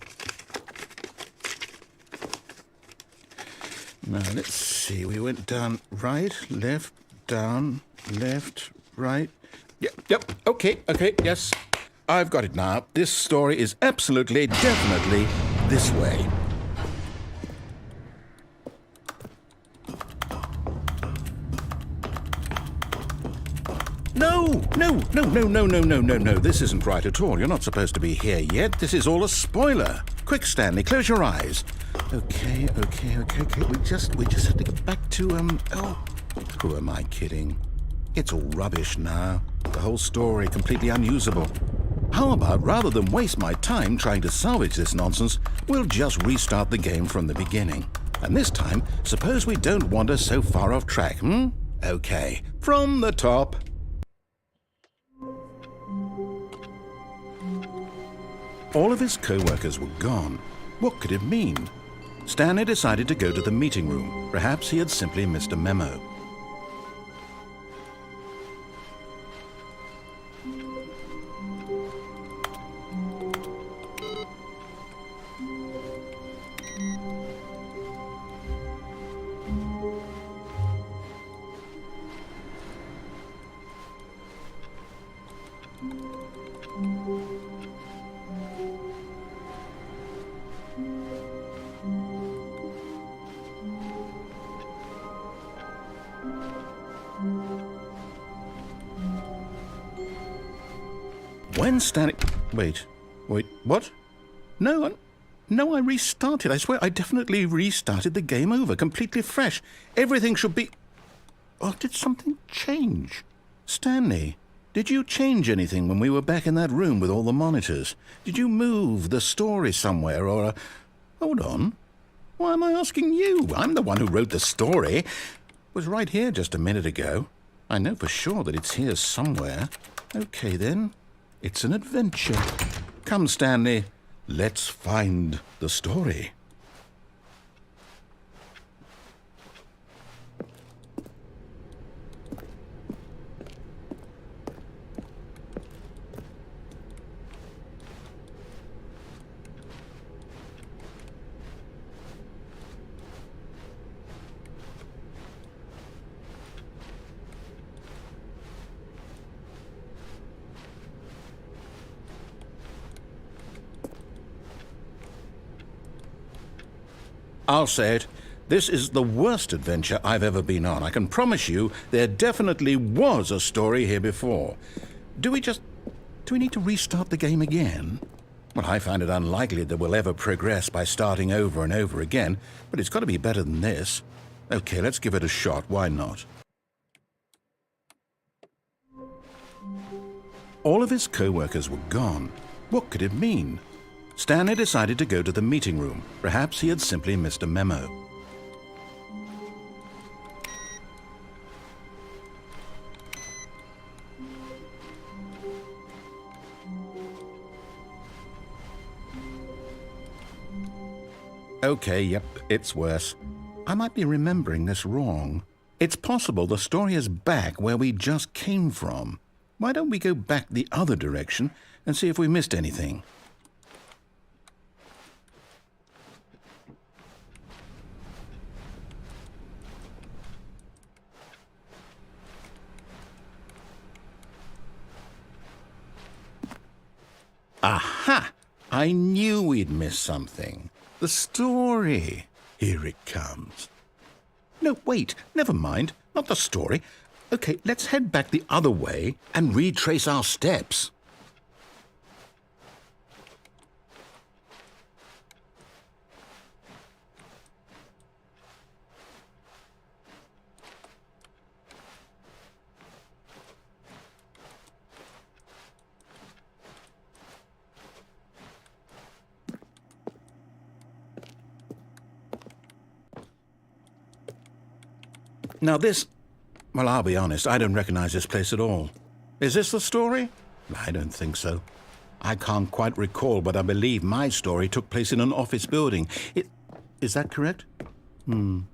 Now, let's see. We went down right, left, down, left, right. Yep, okay, yes. I've got it now. This story is absolutely, definitely this way. No. This isn't right at all. You're not supposed to be here yet. This is all a spoiler. Quick, Stanley, close your eyes. Okay. We just have to get back to, who am I kidding? It's all rubbish now. The whole story completely unusable. How about, rather than waste my time trying to salvage this nonsense, we'll just restart the game from the beginning. And this time, suppose we don't wander so far off track, Okay, from the top. All of his co-workers were gone. What could it mean? Stanley decided to go to the meeting room. Perhaps he had simply missed a memo. When Stanley... Wait, what? No, I restarted. I swear I definitely restarted the game over, completely fresh. Everything should be... Oh, did something change? Stanley, did you change anything when we were back in that room with all the monitors? Did you move the story somewhere or... Hold on. Why am I asking you? I'm the one who wrote the story. It was right here just a minute ago. I know for sure that it's here somewhere. Okay, then. It's an adventure. Come, Stanley. Let's find the story. I'll say it. This is the worst adventure I've ever been on. I can promise you there definitely was a story here before. Do we need to restart the game again? Well, I find it unlikely that we'll ever progress by starting over and over again, but it's got to be better than this. Okay, let's give it a shot. Why not? All of his co-workers were gone. What could it mean? Stanley decided to go to the meeting room. Perhaps he had simply missed a memo. Okay, yep, it's worse. I might be remembering this wrong. It's possible the story is back where we just came from. Why don't we go back the other direction and see if we missed anything? Aha! I knew we'd miss something. The story. Here it comes. No, wait, never mind. Not the story. Okay, let's head back the other way and retrace our steps. Now this... Well, I'll be honest, I don't recognize this place at all. Is this the story? I don't think so. I can't quite recall, but I believe my story took place in an office building. Is that correct? Do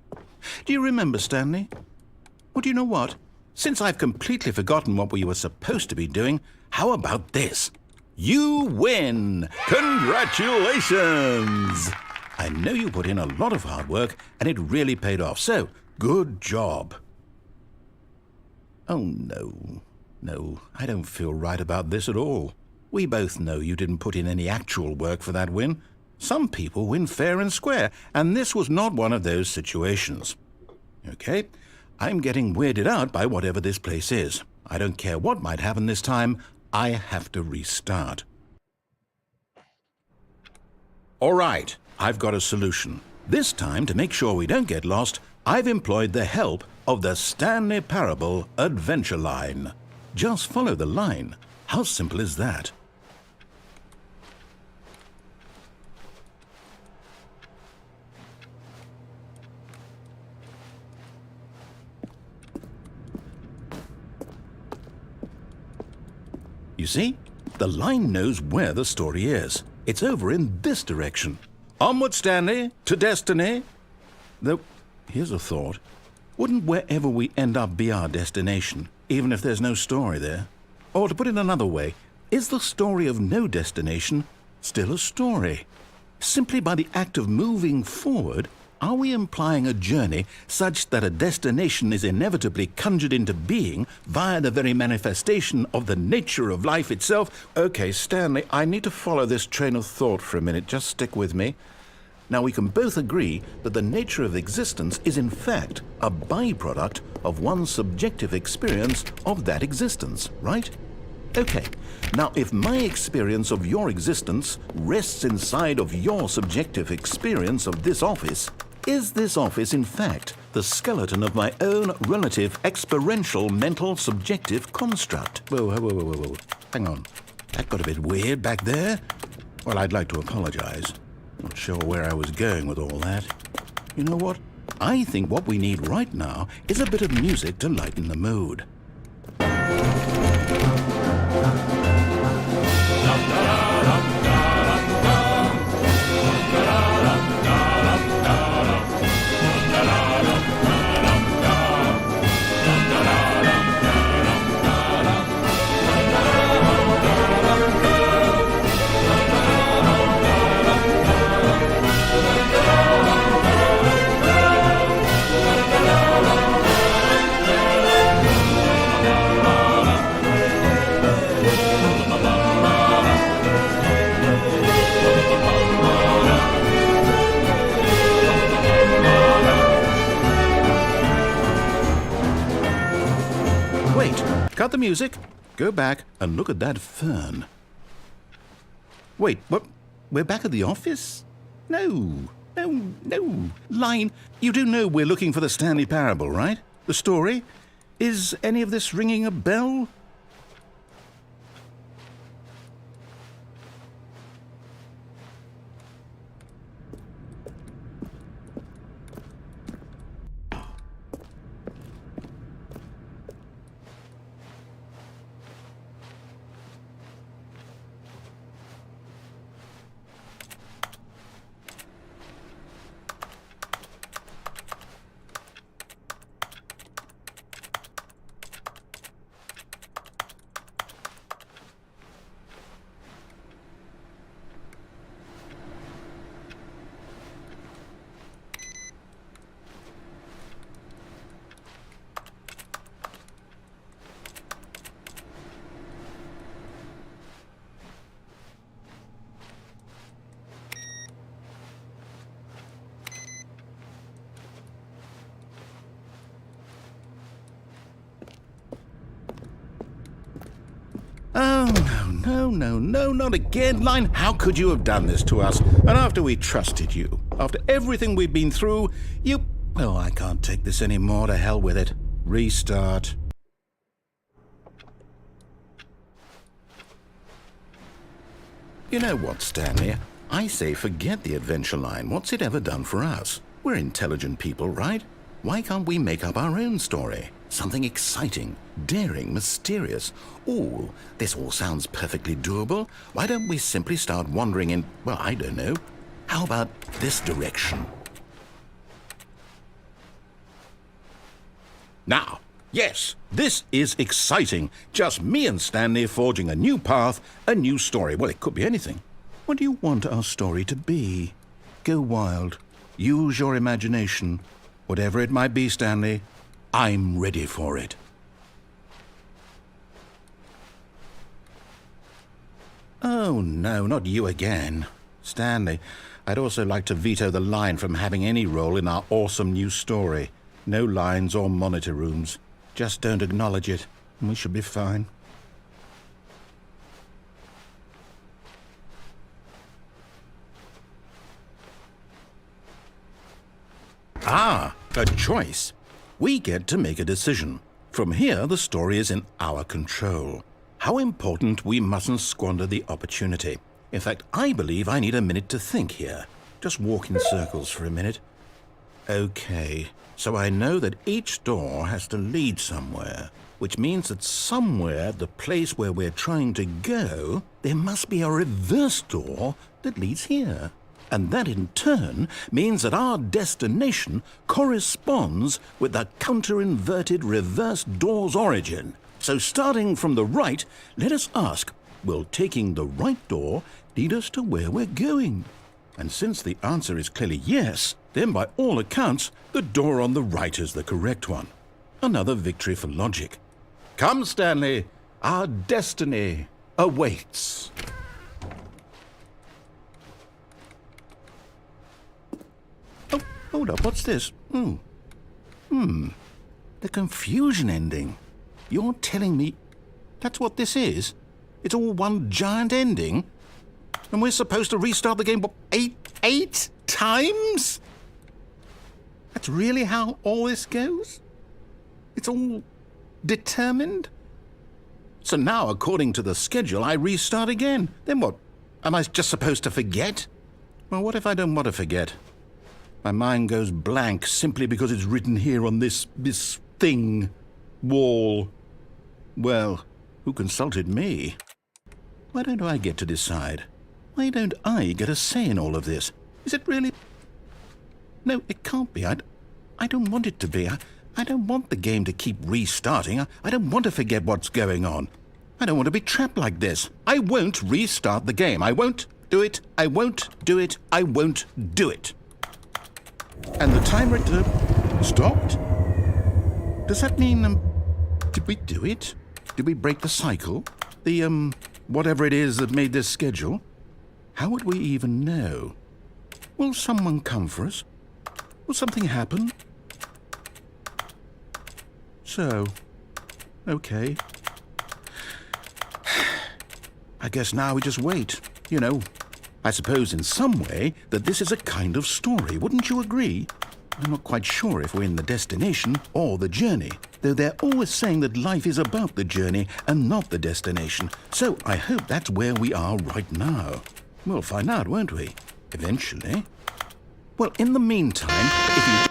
you remember, Stanley? Well, do you know what? Since I've completely forgotten what we were supposed to be doing, how about this? You win! Congratulations! I know you put in a lot of hard work, and it really paid off, so good job. Oh, no. No, I don't feel right about this at all. We both know you didn't put in any actual work for that win. Some people win fair and square, and this was not one of those situations. Okay, I'm getting weirded out by whatever this place is. I don't care what might happen this time. I have to restart. All right, I've got a solution. This time, to make sure we don't get lost, I've employed the help of the Stanley Parable Adventure Line. Just follow the line. How simple is that? You see? The line knows where the story is. It's over in this direction. Onward, Stanley, to destiny. Though, here's a thought. Wouldn't wherever we end up be our destination, even if there's no story there? Or to put it another way, is the story of no destination still a story? Simply by the act of moving forward, are we implying a journey such that a destination is inevitably conjured into being via the very manifestation of the nature of life itself? Okay, Stanley, I need to follow this train of thought for a minute. Just stick with me. Now, we can both agree that the nature of existence is in fact a byproduct of one's subjective experience of that existence, right? Okay, now if my experience of your existence rests inside of your subjective experience of this office, is this office in fact the skeleton of my own relative experiential mental subjective construct? Whoa. Hang on. That got a bit weird back there. Well, I'd like to apologize. Not sure where I was going with all that. You know what? I think what we need right now is a bit of music to lighten the mood. Cut the music, go back and look at that fern. Wait, what? We're back at the office? No. Line, you do know we're looking for the Stanley Parable, right? The story? Is any of this ringing a bell? Oh, no, not again, Line. How could you have done this to us? And after we trusted you, after everything we've been through, you... Oh, I can't take this anymore. To hell with it. Restart. You know what, Stanley? I say forget the adventure line. What's it ever done for us? We're intelligent people, right? Why can't we make up our own story? Something exciting, daring, mysterious. Ooh, this all sounds perfectly doable. Why don't we simply start wandering in, well, I don't know. How about this direction? Now, yes, this is exciting. Just me and Stanley forging a new path, a new story. Well, it could be anything. What do you want our story to be? Go wild. Use your imagination. Whatever it might be, Stanley, I'm ready for it. Oh, no, not you again. Stanley, I'd also like to veto the line from having any role in our awesome new story. No lines or monitor rooms. Just don't acknowledge it, and we should be fine. Ah, a choice. We get to make a decision. From here, the story is in our control. How important we mustn't squander the opportunity. In fact, I believe I need a minute to think here. Just walk in circles for a minute. Okay, so I know that each door has to lead somewhere, which means that somewhere, the place where we're trying to go, there must be a reverse door that leads here. And that in turn means that our destination corresponds with the counter-inverted reverse door's origin. So starting from the right, let us ask, will taking the right door lead us to where we're going? And since the answer is clearly yes, then by all accounts, the door on the right is the correct one. Another victory for logic. Come, Stanley, our destiny awaits. Oh, hold up, what's this? The confusion ending. You're telling me that's what this is? It's all one giant ending? And we're supposed to restart the game, what, eight times? That's really how all this goes? It's all determined? So now, according to the schedule, I restart again. Then what? Am I just supposed to forget? Well, what if I don't want to forget? My mind goes blank simply because it's written here on this thing, wall. Well, who consulted me? Why don't I get to decide? Why don't I get a say in all of this? Is it really... No, it can't be. I don't want it to be. I don't want the game to keep restarting. I don't want to forget what's going on. I don't want to be trapped like this. I won't restart the game. I won't do it. I won't do it. I won't do it. And the timer stopped? Does that mean, did we do it? Did we break the cycle? The, whatever it is that made this schedule? How would we even know? Will someone come for us? Will something happen? So, okay. I guess now we just wait, you know. I suppose in some way that this is a kind of story, wouldn't you agree? I'm not quite sure if we're in the destination or the journey, though they're always saying that life is about the journey and not the destination. So I hope that's where we are right now. We'll find out, won't we? Eventually. Well, in the meantime, if you...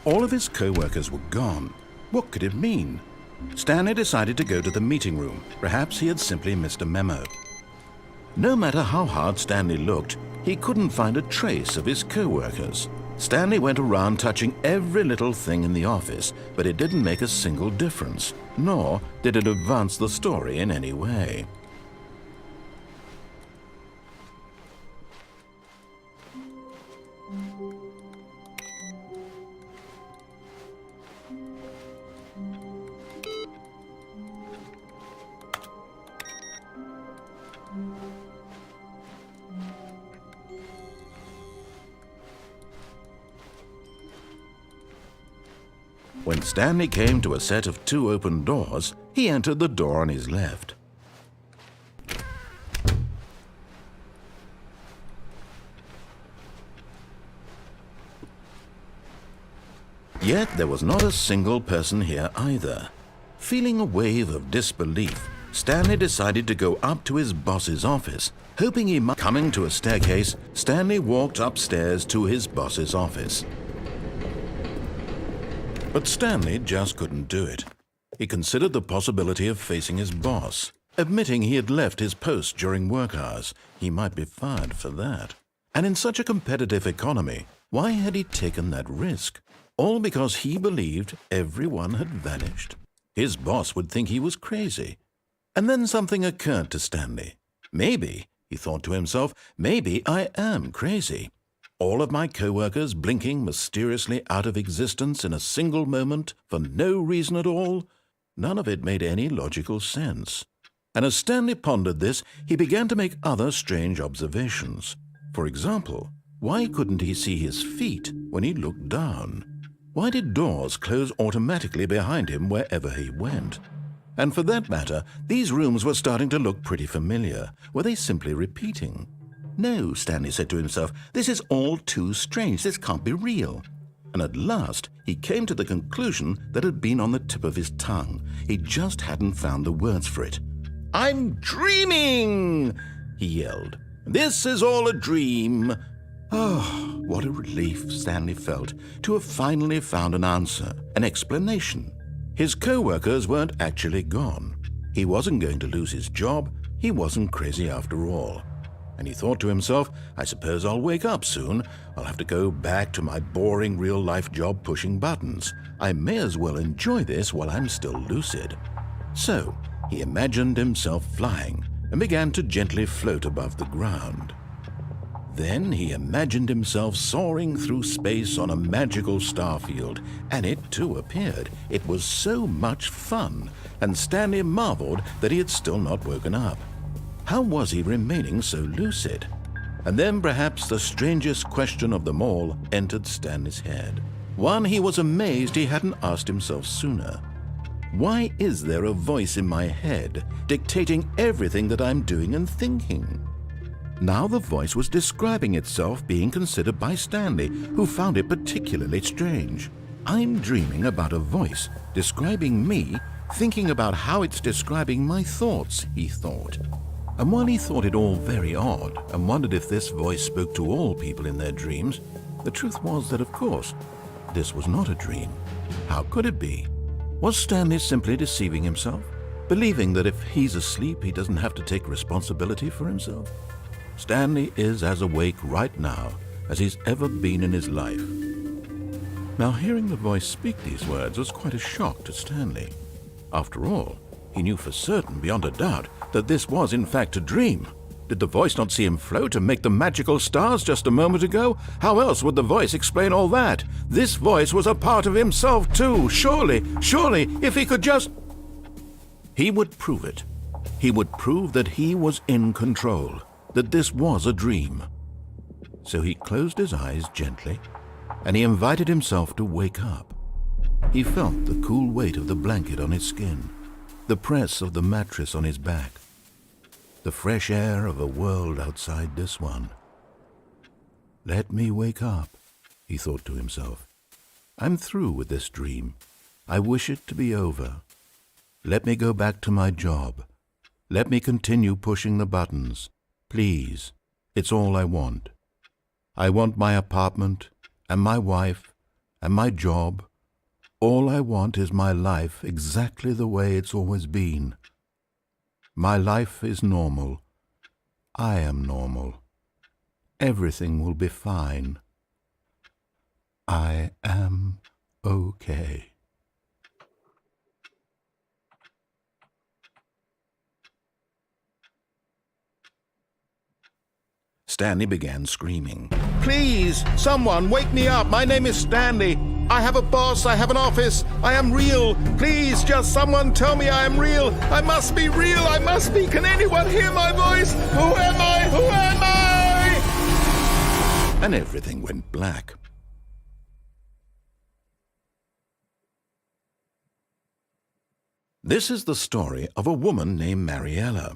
All of his co-workers were gone. What could it mean? Stanley decided to go to the meeting room. Perhaps he had simply missed a memo. No matter how hard Stanley looked, he couldn't find a trace of his co-workers. Stanley went around touching every little thing in the office, but it didn't make a single difference, nor did it advance the story in any way. When Stanley came to a set of 2 open doors, he entered the door on his left. Yet there was not a single person here either. Feeling a wave of disbelief, Stanley decided to go up to his boss's office, hoping he might. Coming to a staircase, Stanley walked upstairs to his boss's office. But Stanley just couldn't do it. He considered the possibility of facing his boss. Admitting he had left his post during work hours, he might be fired for that. And in such a competitive economy, why had he taken that risk? All because he believed everyone had vanished. His boss would think he was crazy. And then something occurred to Stanley. Maybe, he thought to himself, maybe I am crazy. All of my co-workers blinking mysteriously out of existence in a single moment for no reason at all. None of it made any logical sense. And as Stanley pondered this, he began to make other strange observations. For example, why couldn't he see his feet when he looked down? Why did doors close automatically behind him wherever he went? And for that matter, these rooms were starting to look pretty familiar. Were they simply repeating? No, Stanley said to himself, this is all too strange. This can't be real. And at last, he came to the conclusion that had been on the tip of his tongue. He just hadn't found the words for it. "I'm dreaming!" he yelled. "This is all a dream." Oh, what a relief Stanley felt to have finally found an answer, an explanation. His co-workers weren't actually gone. He wasn't going to lose his job. He wasn't crazy after all. And he thought to himself, I suppose I'll wake up soon. I'll have to go back to my boring real-life job pushing buttons. I may as well enjoy this while I'm still lucid. So he imagined himself flying and began to gently float above the ground. Then he imagined himself soaring through space on a magical starfield, and it too appeared. It was so much fun, and Stanley marveled that he had still not woken up. How was he remaining so lucid? And then perhaps the strangest question of them all entered Stanley's head. One he was amazed he hadn't asked himself sooner. Why is there a voice in my head dictating everything that I'm doing and thinking? Now the voice was describing itself being considered by Stanley, who found it particularly strange. I'm dreaming about a voice describing me, thinking about how it's describing my thoughts, he thought. And while he thought it all very odd and wondered if this voice spoke to all people in their dreams, the truth was that, of course, this was not a dream. How could it be? Was Stanley simply deceiving himself, believing that if he's asleep, he doesn't have to take responsibility for himself? Stanley is as awake right now as he's ever been in his life. Now, hearing the voice speak these words was quite a shock to Stanley. After all, he knew for certain, beyond a doubt, that this was in fact a dream. Did the voice not see him float and make the magical stars just a moment ago? How else would the voice explain all that? This voice was a part of himself too. Surely, if he could just... He would prove it. He would prove that he was in control, that this was a dream. So he closed his eyes gently, and he invited himself to wake up. He felt the cool weight of the blanket on his skin, the press of the mattress on his back, the fresh air of a world outside this one. Let me wake up, he thought to himself. I'm through with this dream. I wish it to be over. Let me go back to my job. Let me continue pushing the buttons. Please, it's all I want. I want my apartment and my wife and my job. All I want is my life exactly the way it's always been. My life is normal. I am normal. Everything will be fine. I am okay. Stanley began screaming. Please, someone, wake me up. My name is Stanley. I have a boss. I have an office. I am real. Please, just someone tell me I am real. I must be real. I must be. Can anyone hear my voice? Who am I? Who am I? And everything went black. This is the story of a woman named Mariella.